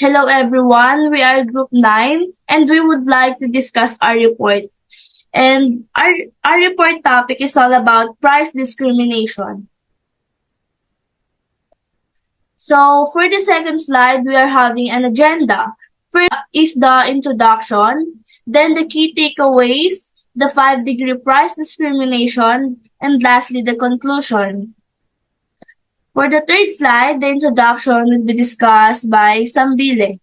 Hello everyone, we are Group 9 and we would like to discuss our report. And our report topic is all about price discrimination. So for the second slide, we are having an agenda. First is the introduction, then the key takeaways, the 5-degree price discrimination, and lastly the conclusion. For the third slide, the introduction will be discussed by Sambile.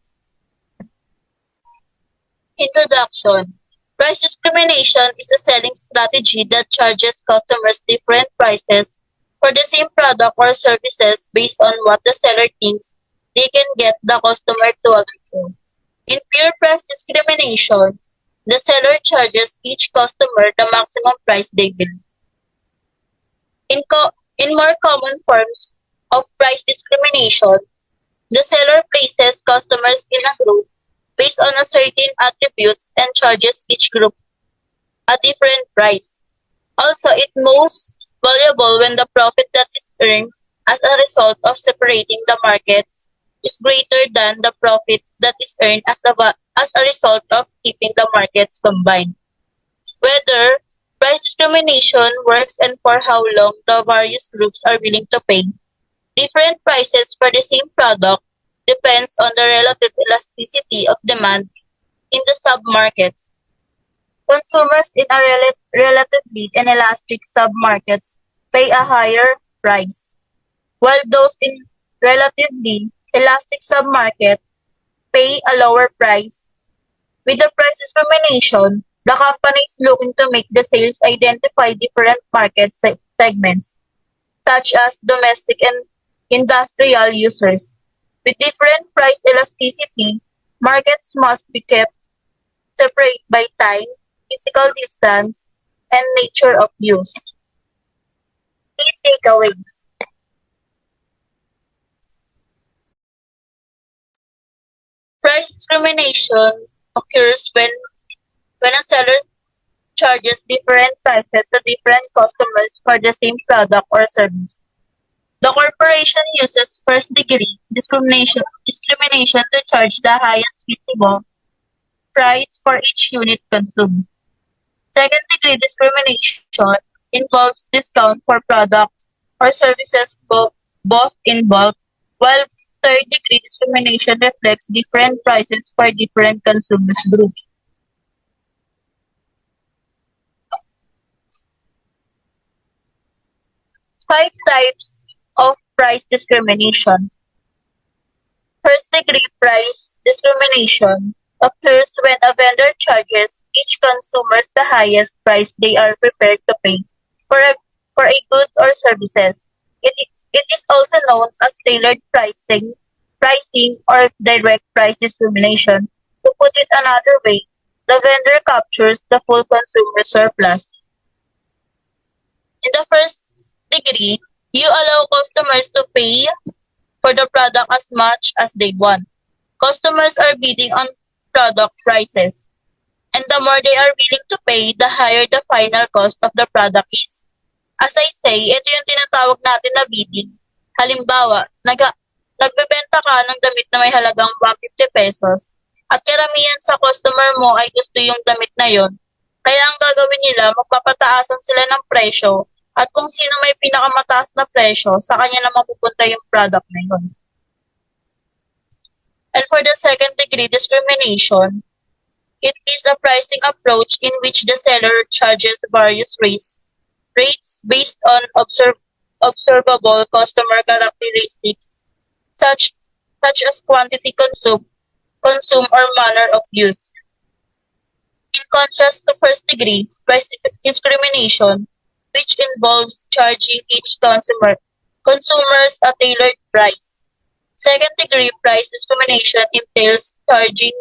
Introduction. Price discrimination is a selling strategy that charges customers different prices for the same product or services based on what the seller thinks they can get the customer to agree to. In pure price discrimination, the seller charges each customer the maximum price they will. In more common forms of price discrimination, the seller places customers in a group based on a certain attributes and charges each group a different price. Also, it most valuable when the profit that is earned as a result of separating the markets is greater than the profit that is earned as a result of keeping the markets combined. Whether price discrimination works and for how long the various groups are willing to pay different prices for the same product depends on the relative elasticity of demand in the submarkets. Consumers in a relatively inelastic submarkets pay a higher price, while those in relatively elastic submarket pay a lower price. With the price discrimination, the company is looking to make the sales identify different market segments, such as domestic and industrial users. With different price elasticity, markets must be kept separate by time, physical distance, and nature of use. Key takeaways. Price discrimination occurs when a seller charges different prices to different customers for the same product or service. The corporation uses first degree discrimination to charge the highest feasible price for each unit consumed. Second degree discrimination involves discount for products or services both in bulk, while third degree discrimination reflects different prices for different consumers groups. Five types of price discrimination. First degree price discrimination occurs when a vendor charges each consumer the highest price they are prepared to pay for a good or services. It is also known as tailored pricing or direct price discrimination. To put it another way, the vendor captures the full consumer surplus. In the first degree, you allow customers to pay for the product as much as they want. Customers are bidding on product prices, and the more they are willing to pay, the higher the final cost of the product is. As I say, ito yung tinatawag natin na bidding. Halimbawa, nagbebenta ka ng damit na may halagang 150 pesos at karamihan sa customer mo ay gusto yung damit na yon. Kaya ang gagawin nila, magpapataasan sila ng presyo at kung sino may pinakamataas na presyo, sa kanya na mapupunta yung product na yun. And for the second degree discrimination, it is a pricing approach in which the seller charges various rates based on observable customer characteristics such as quantity consumed or manner of use. In contrast to first degree price discrimination, which involves charging each consumers a tailored price. Second degree price discrimination entails charging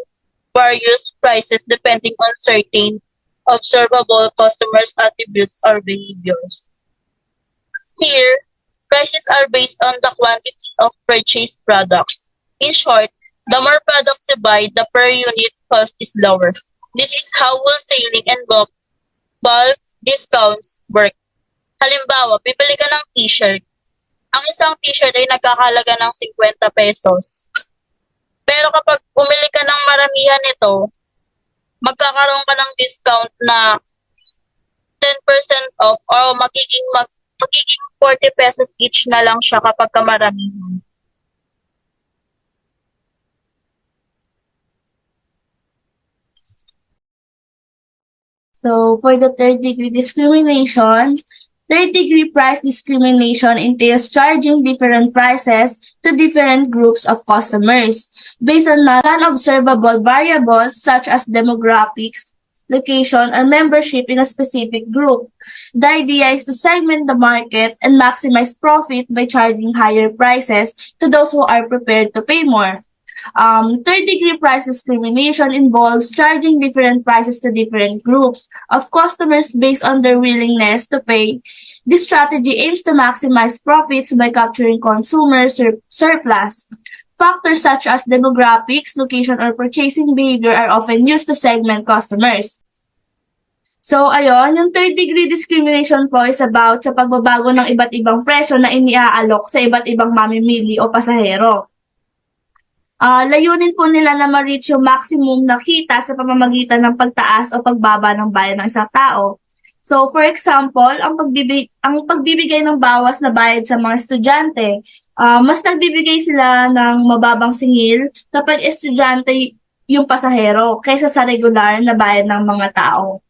various prices depending on certain observable customers' attributes or behaviors. Here, prices are based on the quantity of purchased products. In short, the more products you buy, the per unit cost is lower. This is how wholesaling and bulk discounts work. Halimbawa, bibili ka ng t-shirt. Ang isang t-shirt ay nagkakahalaga ng 50 pesos. Pero kapag bumili ka ng maramihan nito, magkakaroon ka ng discount na 10% off o magiging 40 pesos each na lang siya kapag maramihan. So, for the third-degree discrimination, third-degree price discrimination entails charging different prices to different groups of customers based on non-observable variables such as demographics, location, or membership in a specific group. The idea is to segment the market and maximize profit by charging higher prices to those who are prepared to pay more. Third-degree price discrimination involves charging different prices to different groups of customers based on their willingness to pay. This strategy aims to maximize profits by capturing consumer surplus. Factors such as demographics, location, or purchasing behavior are often used to segment customers. So, ayun, yung third-degree discrimination po is about sa pagbabago ng iba't ibang presyo na iniaalok sa iba't ibang mamimili o pasahero. Layunin po nila na ma-reach yung maximum na kita sa pamamagitan ng pagtaas o pagbaba ng bayad ng isang tao. So, for example, ang pagbibigay ng bawas na bayad sa mga estudyante, mas nagbibigay sila ng mababang singil kapag estudyante yung pasahero kaysa sa regular na bayad ng mga tao.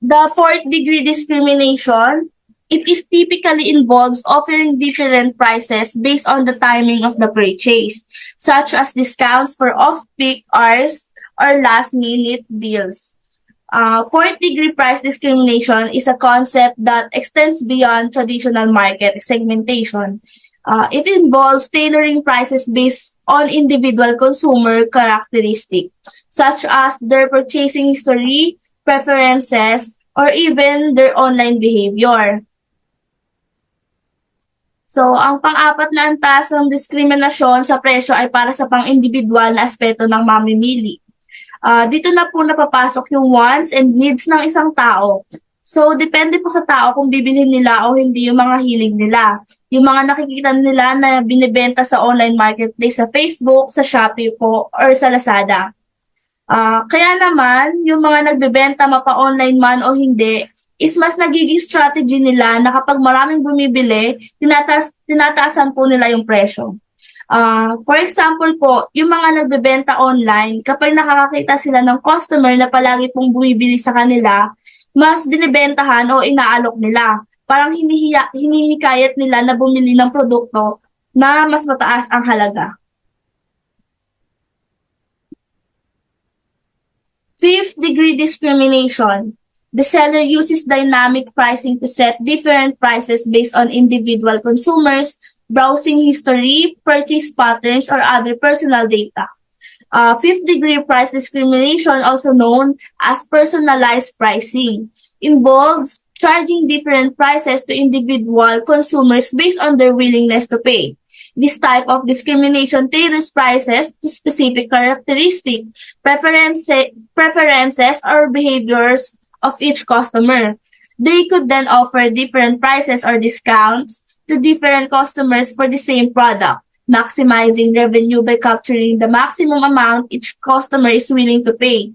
The fourth-degree discrimination, it is typically involves offering different prices based on the timing of the purchase, such as discounts for off-peak hours or last-minute deals. Fourth-degree price discrimination is a concept that extends beyond traditional market segmentation. It involves tailoring prices based on individual consumer characteristics, such as their purchasing history, preferences, or even their online behavior. So, ang pang-apat na antas ng diskriminasyon sa presyo ay para sa pang-individual na aspeto ng mamimili. Dito na po napapasok yung wants and needs ng isang tao. So, depende po sa tao kung bibilhin nila o hindi yung mga hilig nila. Yung mga nakikita nila na binibenta sa online marketplace sa Facebook, sa Shopee po, or sa Lazada. Kaya naman, yung mga nagbebenta mapa-online man o hindi, is mas nagiging strategy nila na kapag maraming bumibili, tinataasan po nila yung presyo. For example po, yung mga nagbebenta online, kapag nakakakita sila ng customer na palagi pong bumibili sa kanila, mas binibentahan o inaalok nila. Parang hinihikayat nila na bumili ng produkto na mas mataas ang halaga. Fifth-degree discrimination. The seller uses dynamic pricing to set different prices based on individual consumers, browsing history, purchase patterns, or other personal data. Fifth-degree price discrimination, also known as personalized pricing, involves charging different prices to individual consumers based on their willingness to pay. This type of discrimination tailors prices to specific characteristics, preferences, or behaviors of each customer. They could then offer different prices or discounts to different customers for the same product, maximizing revenue by capturing the maximum amount each customer is willing to pay.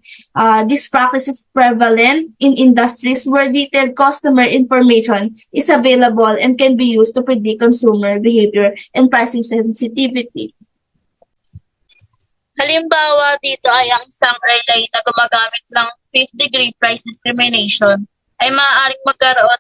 This practice is prevalent in industries where detailed customer information is available and can be used to predict consumer behavior and pricing sensitivity. Halimbawa dito ay ang isang airline na gumagamit ng fifth-degree price discrimination ay maaaring magkaroon ng